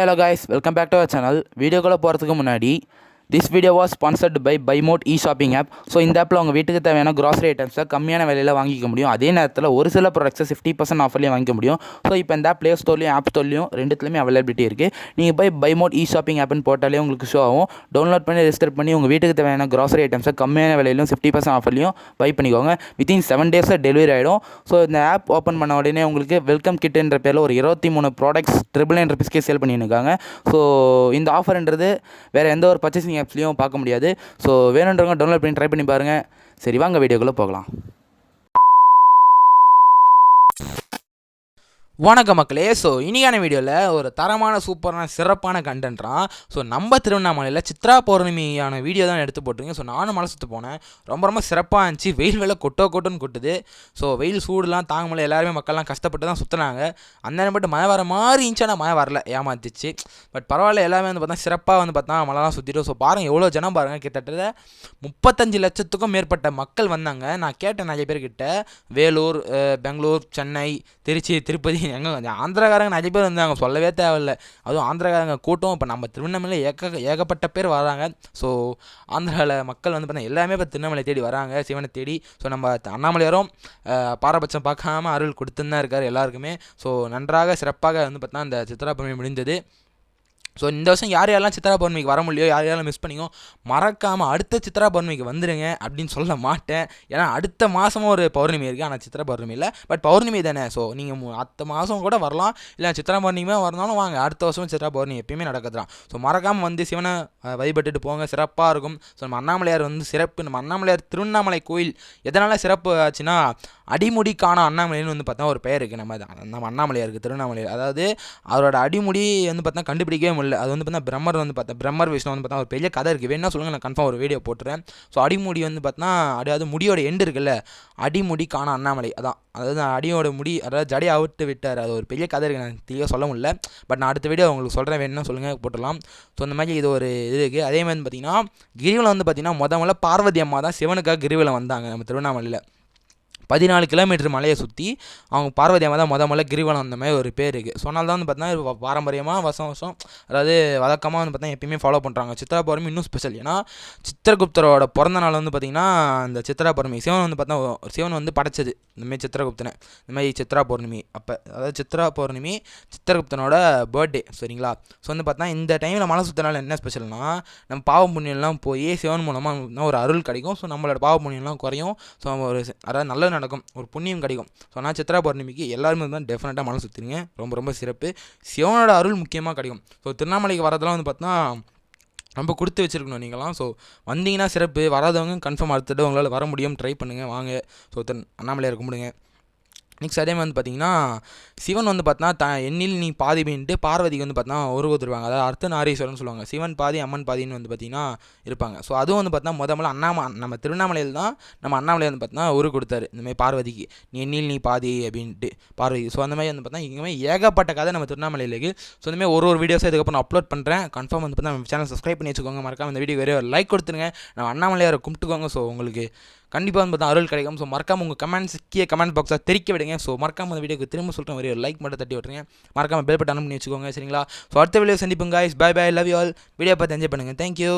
Hey hello guys, welcome back to our channel. வீடியோக்குள்ள போகிறதுக்கு முன்னாடி this video was sponsored by BuyMode e-shopping app. So இந்த ஆப்பில் உங்கள் வீட்டுக்கு தேவையான க்ராசரி ஐட்டம்ஸை கம்மியான விலையில் வாங்கிக்க முடியும். அதே நேரத்தில் ஒரு சில ப்ராடக்ட்ஸை 50% ஆஃபர்லேயும் வாங்கிக்க முடியும். ஸோ இப்போ இந்த ஆப் ப்ளே ஸ்டோர்லையும் ஆப் ஸ்டோர்லையும் ரெண்டுத்துலையுமே அவைலபிலிட்டி இருக்குது. நீங்கள் போய் BuyMode e-shopping ஆப்னு போட்டாலே உங்களுக்கு ஷோ ஆகும். டவுன்லோட் பண்ணி ரெஜிஸ்டர் பண்ணி உங்கள் வீட்டுக்கு தேவையான க்ராசரி ஐட்டம்ஸை கம்மியான விலையிலும் 50% ஆஃபர்லையும் பை பண்ணிக்கோங்க. வித்தின் 7 days டெலிவரி ஆகிடும். ஸோ இந்த ஆப் ஓப்பன் பண்ண உடனே உங்களுக்கு வெல்கம் கிட்டுன்ற பேரில் ஒரு 23 ப்ராடக்ட்ஸ் $999 rupeesக்கே சேல் பண்ணியிருக்காங்க. ஸோ இந்த ஆஃபர்ன்றது வேறு எந்த ஒரு பர்ச்சேசிங் ஆப்ஸ்லையும் பார்க்க முடியாது. ஸோ வேணுன்றவங்க டவுன்லோட் பண்ணி ட்ரை பண்ணி பாருங்கள். சரி வாங்க வீடியோக்குள்ளே போகலாம். வணக்கம் மக்களே. ஸோ இன்றைக்கான வீடியோவில் ஒரு தரமான சூப்பரான சிறப்பான கண்டென்ட்றான். ஸோ நம்ம திருவண்ணாமலையில் சித்ரா பௌர்ணமியான வீடியோ தான் எடுத்து போட்டிருக்கேன். ஸோ நானும் மலை சுற்று போனேன். ரொம்ப ரொம்ப இருந்துச்சு. வெயில் வேலை கொட்டோன்னு கொட்டுது. ஸோ வெயில் சூடுலாம் தாங்க முடியல. எல்லாருமே மக்கள்லாம் கஷ்டப்பட்டு தான் சுற்றினாங்க. அந்த நேரம் மட்டும் மழை வர மாதிரி இருந்துச்சு. ஆனால் மழை வரல, ஏமாத்திச்சு. பட் பரவாயில்ல, எல்லாமே வந்து பார்த்தா சிறப்பாக வந்து பார்த்தா மழைலாம் சுற்றிட்டோம். ஸோ பாருங்கள் எவ்வளோ ஜனம் பாருங்கள். கிட்டத்தட்ட 35 லட்சத்துக்கும் மேற்பட்ட மக்கள் வந்தாங்க. நான் கேட்டேன் நிறைய பேர்கிட்ட. வேலூர், பெங்களூர், சென்னை, திருச்சி, திருப்பதி, எங்கே ஆந்திராக்காரங்க நிறைய பேர் வந்தாங்க, சொல்லவே தேவையில்லை. அதுவும் ஆந்திராக்காரங்க கூட்டம். இப்போ நம்ம திருவண்ணாமலையில் ஏகப்பட்ட பேர் வராங்க. ஸோ ஆந்திராவில் மக்கள் வந்து பார்த்தா எல்லாமே இப்போ திருவண்ணாமலை தேடி வராங்க, சிவனை தேடி. ஸோ நம்ம அண்ணாமலையாரும் பாரபட்சம் பார்க்காம அருள் கொடுத்துன்னு தான் இருக்கார் எல்லாருக்குமே. ஸோ நன்றாக சிறப்பாக வந்து பார்த்தா அந்த சித்ரா பௌர்ணமி முடிந்தது. ஸோ இந்த வருஷம் யார் யாரெல்லாம் சித்ரா பௌர்ணமிக்கு வர முடியோ, யார் யாரெல்லாம் மிஸ் பண்ணிக்கோ, மறக்காமல் அடுத்த சித்ரா பௌர்ணமிக்கு வந்துடுங்க அப்படின்னு சொல்ல மாட்டேன். ஏன்னா அடுத்த மாதமும் ஒரு பௌர்ணமி இருக்குது. ஆனால் சித்ரா பௌர்ணமி இல்லை, பட் பௌர்ணமி தானே. ஸோ நீங்கள் அடுத்த மாதம் கூட வரலாம், இல்லை சித்ரா பௌர்ணமியாக வரனாலும் வாங்க. அடுத்த வருஷம் சித்ரா பௌர்ணமி எப்பயுமே நடக்குதுதான். ஸோ மறக்காமல் வந்து சிவனை வழிபட்டுட்டு போங்க, சிறப்பாக இருக்கும். ஸோ நம்ம அண்ணாமலையார் வந்து சிறப்பு. நம்ம அண்ணாமலையார் திருவண்ணாமலை கோயில் எதனால் சிறப்பு ஆச்சுன்னா, அடிமுடிக்கான அண்ணாமலைன்னு வந்து பார்த்தா ஒரு பெயர் இருக்குது நம்ம அண்ணாமலையாருக்கு திருவண்ணாமலையார். அதாவது அவரோட அடிமுடி வந்து பார்த்தா கண்டுபிடிக்கவே முடியல. அது வந்து பார்த்தா பிரம்மர் விஷ்ணு வந்து பார்த்தா ஒரு பெரிய கதை இருக்குது. வேணா சொல்லுங்கள், நான் கன்ஃபார்ம் ஒரு வீடியோ போட்டுறேன். ஸோ அடிமுடி வந்து பார்த்தா அதாவது முடியோட எண்டு இருக்குல்ல, அடிமுடிக்கான அண்ணாமலை அதான். அதாவது அடியோட முடி, அதாவது ஜடையை அவுட்டு விட்டார். அது ஒரு பெரிய கதை இருக்குது, நான் தெளிவாக சொல்ல முடியல. பட் நான் அடுத்த வீடியோ உங்களுக்கு சொல்கிறேன், வேணும்னா சொல்லுங்கள், போட்டுடலாம். ஸோ இந்த மாதிரி இது ஒரு இது இருக்குது. அதே மாதிரி பார்த்தீங்கன்னா கிரிவலம் வந்து பார்த்தீங்கன்னா முதல்ல பார்வதி அம்மா தான் சிவனுக்காக கிரிவலம் வந்தாங்க நம்ம திருவண்ணாமலையில். 14 கிலோமீட்டர் மலையை சுற்றி அவங்க பார்வதி அம்மா தான் முதல்ல கிரிவலம் அந்த மாதிரி ஒரு பேர் இருக்குது. ஸோ அதனால தான் வந்து பார்த்தீங்கன்னா பாரம்பரியமாக வருஷம் அதாவது வழக்கமாக வந்து பார்த்தீங்கன்னா எப்பயுமே ஃபாலோ பண்ணுறாங்க. சித்ரா பௌர்ணமி இன்னும் ஸ்பெஷல். ஏன்னா சித்திரகுப்தரோட பிறந்த நாள் வந்து பார்த்திங்கன்னா அந்த சித்ரா பௌர்ணமி. சிவன் வந்து பார்த்தா சிவன் வந்து படைச்சது இந்தமாதிரி சித்திரகுப்தனை, இந்தமாதிரி சித்ரா பௌர்ணமி அப்போ. அதாவது சித்ரா பௌர்ணமி சித்திரகுப்தனோட பர்த்டே, சரிங்களா. ஸோ வந்து பார்த்தா இந்த டைமில் மலை சுற்றினால என்ன ஸ்பெஷல்னா, நம்ம பாவ புண்ணியம்லாம் போய் சிவன் மூலமாக ஒரு அருள் கிடைக்கும். ஸோ நம்மளோட பாவ புண்ணியம்லாம் குறையும். ஸோ ஒரு அதாவது நல்ல நடக்கும், ஒரு புண்ணியம் கிடைக்கும். ஸோ நான் சித்ரா பௌர்ணமிக்கு எல்லாருமே தான் டெஃபினட்டாக மலை சுற்றுறீங்க. ரொம்ப சிறப்பு. சிவனோட அருள் முக்கியமாக கிடைக்கும். ஸோ திருவண்ணாமலைக்கு வரதெல்லாம் வந்து பார்த்தா ரொம்ப கொடுத்து வச்சுருக்கணும் நீங்களாம். ஸோ வந்தீங்கன்னா சிறப்பு. வராதவங்க கன்ஃபார்ம் அடுத்துட்டு உங்களால் வர முடியும், ட்ரை பண்ணுங்கள், வாங்க. ஸோ அண்ணாமலையார் கும்பிடுங்க. நெக்ஸ்ட் அதே மாதிரி வந்து பார்த்திங்கன்னா சிவன் வந்து பார்த்தா எண்ணில் நீ பாதி மீன்ட்டு பார்வதிக்கு வந்து பார்த்தா உருவத்துருவாங்க. அதாவது அர்த்தநாரீஸ்வரன் சொல்லுவாங்க. சிவன் பாதி அம்மன் பாதின்னு வந்து பார்த்திங்கன்னா இருப்பாங்க. ஸோ அதுவும் வந்து பார்த்தா முதல்ல நம்ம திருவண்ணாமலையில் தான் நம்ம அண்ணாமலை வந்து பார்த்தா உரு கொடுத்தாரு இந்தமாதிரி பார்வதிக்கு, நீ எண்ணில் நீ பாதி அப்படின்ட்டு பார்வதி. ஸோ அந்த மாதிரி வந்து பார்த்தா இங்கே ஏகப்பட்ட கதை நம்ம திருவண்ணாமலையில் இருக்குது. ஸோ இந்தமாதிரி ஒரு வீடியோஸை இதுக்கப்புறம் நான் அப்லோட் பண்ணுறேன். கன்ஃபார்ம் வந்து பார்த்தா நம்ம சேனல் சப்ஸ்கிரைப் பண்ணி வச்சுக்கோங்க. மறக்காம இந்த வீடியோ ஒரு லைக் கொடுத்துருங்க. நம்ம அண்ணாமலையாரை கும்பிட்டுக்கோங்க. ஸோ உங்களுக்கு கண்டிப்பாக வந்து பார்த்தா அருள் கிடைக்கும். ஸோ மறக்காம உங்கள் கமெண்ட் பாக்ஸாக தெரிக்க விடுங்க. ஸோ மறக்காம அந்த வீடியோக்கு திரும்ப சொல்கிறேன், ஒரு லைக் மட்டும் தட்டி விட்டுருங்க. மறக்காம பெல் பட்டன் பண்ணி வச்சுக்கோங்க, சரிங்களா. ஸோ அடுத்த வீடியோ சந்திப்புங்க. Bye bye, love you all. Video பார்த்து என்ஜாய் பண்ணுங்கள். தேங்க்யூ.